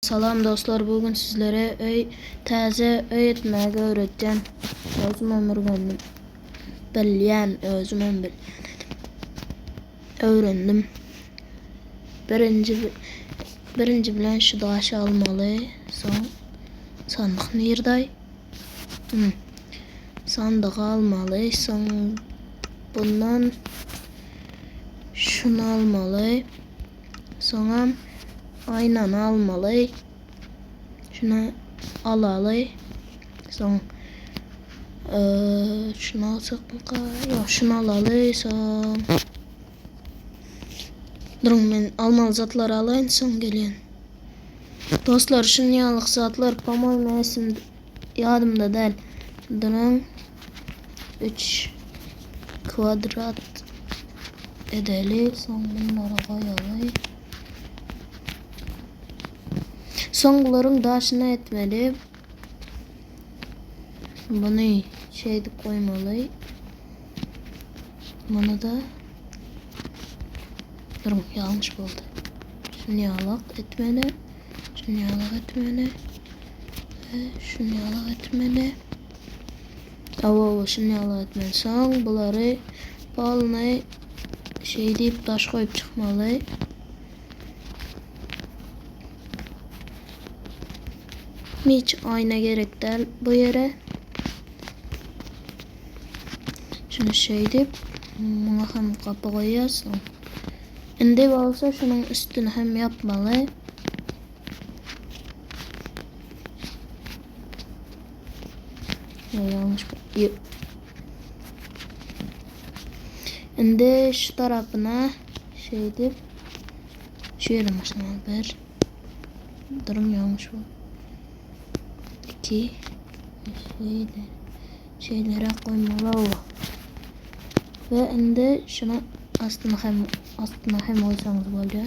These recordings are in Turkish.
Salam dostlar, bugün sizlere təzə etməyi öğreteceğim. Özüm ömürgəndim. Özüm öğrendim. Birinci bilen şu daşı almalı. Son sandık nerede? Sandık almalı. Son bundan şunu almalı. Sonra aynen almalı. Şunu alalı. Son şunu alsak mı? Yok, şunu alalı. Son durun, ben almalı zatları alayım, son gelin. Dostlar, şu niyalık zatlar pamal isim yadımda değil. Durun, 3 kvadrat edeli. Son bunları koyalım. Son bunların daşına etmeli. Bunu şeyde koymalı. Bunu da durun, yanlış oldu. Şunu yalak etmeli. Şunu yalak etmeli. Şunu yalak etmeli. Şunu yalak etmeli. Son bunları balına şey deyip taş koyup çıkmalı. Hiç ayna gerek değil bu yere. Şunu şey deyip buna hem kapı koyuyorsun. Şimdi olsa şunun üstünü hem yapmalı. Ya yanlış. Şimdi şu tarafına şey deyip şu yere başına bir durum yanlış oldu. İki şeylere koymalı. Ve şimdi şuna aslında hem olsanız böyle.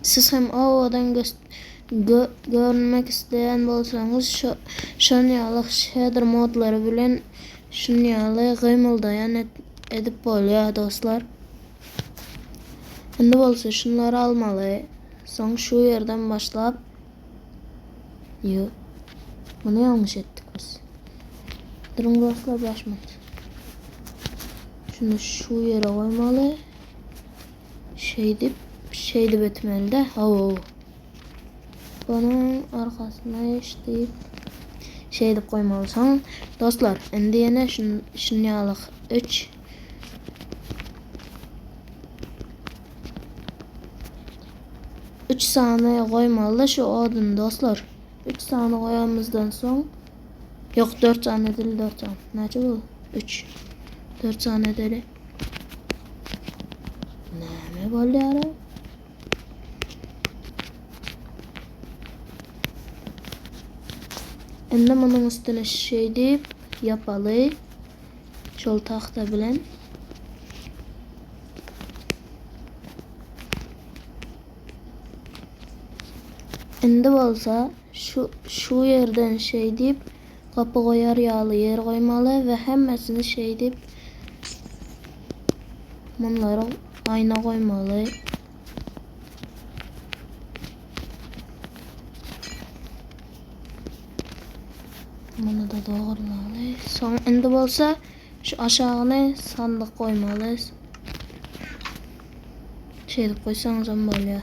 Siz hem ovadan görmek isteyen olsanız şunyalık shader modları bilen şunyalı kıymıldayan edip oluyor dostlar. Şimdi olsa şunları almalı. Son şu yerden başlayıp bunu yanlış ettik biz. Durun dostlar, başmadı. Şunu şu yere koymalı. Şey deyip etmeli de. Bunun arkasına işte şey deyip koymalısın. Dostlar, şimdi yine şunu yalık 3 saniye koymalı şu odun dostlar. 3 saniye koyamızdan son. Yok, 4 saniye değil, 4 saniye. Nece bu? 4 saniye değil. Ne böyle ara? Şimdi bunun üstüne şey deyip yapalı. Şol tahta bilen. Şimdi olsa şu yerden şey deyip kapı koyar, yağlı yer koymalı ve hemmesini şey deyip bunları ayna koymalı. Bunu da doğramalı. Son şimdi olsa şu aşağına sandık koymalı. Şey de koysanız böyle.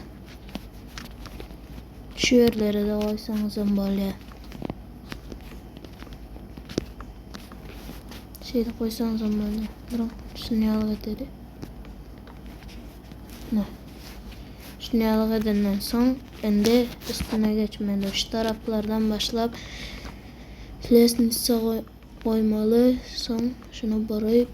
Şu yerlere de koysanız böyle. Şey de koysanız böyle. Durun, şunu yalık edelim. Ne? Şunu yalık edenden son şimdi üstüne geçmeli. Şu taraflardan başlayıp lesnitsa koymalı. Son şunu barayıp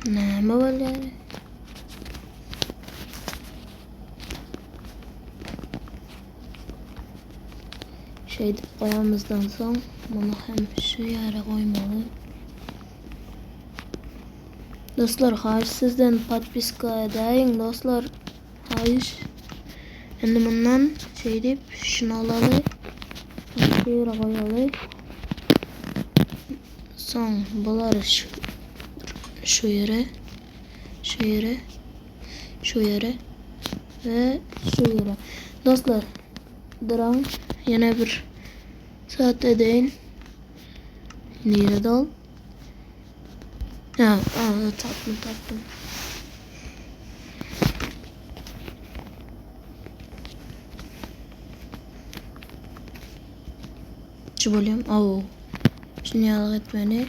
ne böyle? Şey koyamızdan son bunu hem şu yere koymalı. Dostlar, hayır sizden подписка edeyim dostlar. Hayır. Şimdi bundan şey deyip şunu alalım. Şöyle koyalım. Son bunları şu yere, şu yere, şu yere ve şu yere. Dostlar, duran yine bir saat edeyin. Niye dal? Ya, tatlım. Şu bölüm, Şimdi yalan etmeni.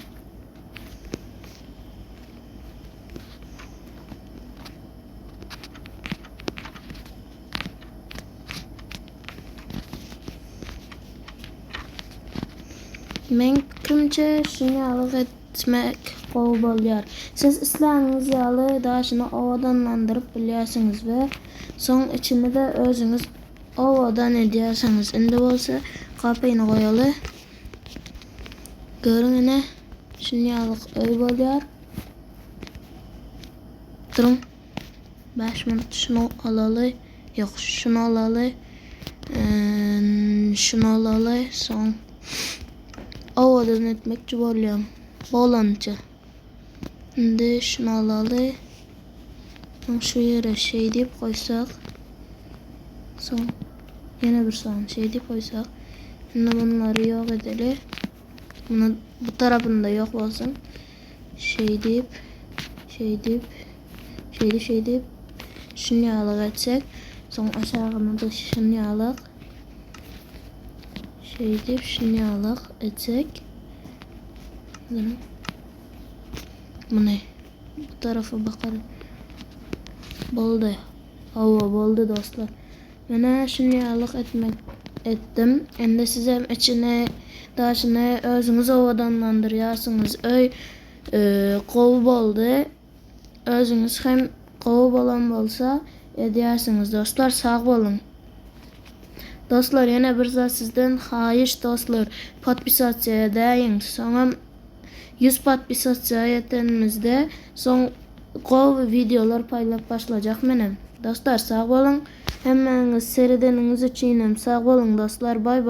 Men kimce şunu yalan etmek qo'l Siz isleriniz yalı daşını ovadanlandırıp biliyorsunuz ve son içinde de özünüz ovadan ediyorsunuz. Şimdi olsa kapıyını koyalı. Görün yine şunu yalık öy boluyor. Durun. 5 minut şunu alalı. Yok şunu alalı. Şunu alalı. Son ovadan etmekçi boluyorum. Bolanca. Şimdi şunu alalı. Şu yere şey deyip koysak. Son yine bir son şey deyip koysak. Şimdi bunları yok edelim. Bunu bu tarafında yok olsun. Şey deyip şunu yağlık etsek. Son aşağıına da şunu yağlık. Şey deyip şunu yağlık etsek. Bu ne? Bu tarafa bakalım. Boldu. Boldu dostlar. Bana şunu yağlık ettim. Şimdi size içine daşını özünüz ovadanlandırıyorsunuz. Kol boldu. Özünüz hem kol bolan bolsa ediyorsunuz dostlar. Sağ olun. Dostlar yine bir zat sizden hayiş dostlar. Podpisasiya deyin. Sonra 100 podpisasiya yetenimizde son kol videolar paylaşıp başlayacak benim. Dostlar sağ olun. Hemen seyredeniniz için sağ olun dostlar. Bay bay.